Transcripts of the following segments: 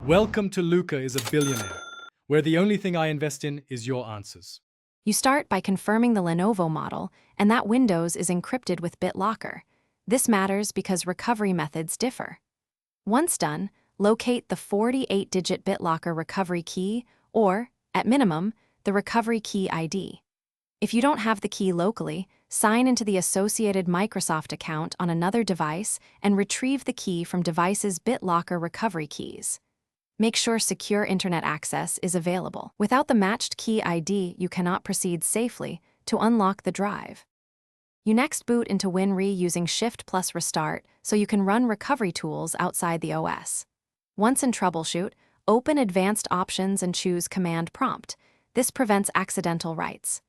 Welcome to Luca is a billionaire, where the only thing I invest in is your answers. You start by confirming the Lenovo model, and that Windows is encrypted with Bitlocker. This matters because recovery methods differ. Once done, locate the 48-digit Bitlocker recovery key or, at minimum, the recovery key ID. If you don't have the key locally, sign into the associated Microsoft account on another device and retrieve the key from device's Bitlocker recovery keys. Make sure secure internet access is available. Without the matched key ID, you cannot proceed safely to unlock the drive. You next boot into WinRe using Shift plus Restart so you can run recovery tools outside the OS. Once in Troubleshoot, open Advanced Options and choose Command Prompt. This prevents accidental writes.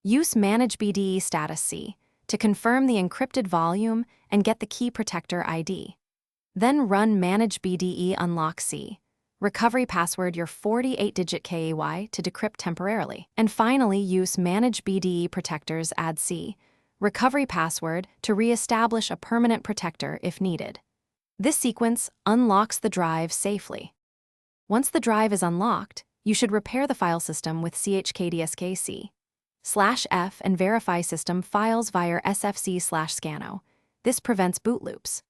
Use Manage BDE Status C to confirm the encrypted volume and get the key protector ID. Then run Manage BDE Unlock C. Recovery password your 48-digit KAY to decrypt temporarily. And finally, use Manage BDE Protectors Add C. Recovery password to re-establish a permanent protector if needed. This sequence unlocks the drive safely. Once the drive is unlocked, you should repair the file system with chkdskc/f and verify system files via sfc/scano. This prevents boot loops.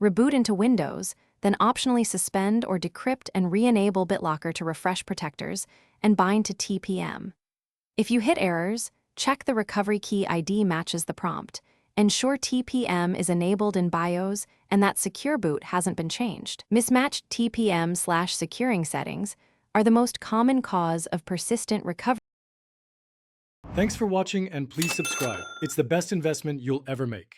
Reboot into Windows, then optionally suspend or decrypt and re-enable Bitlocker to refresh protectors and bind to TPM. If you hit errors, check the recovery key ID matches the prompt. Ensure TPM is enabled in BIOS and that Secure Boot hasn't been changed. Mismatched TPM/securing settings are the most common cause of persistent recovery. Thanks for watching and please subscribe. It's the best investment you'll ever make.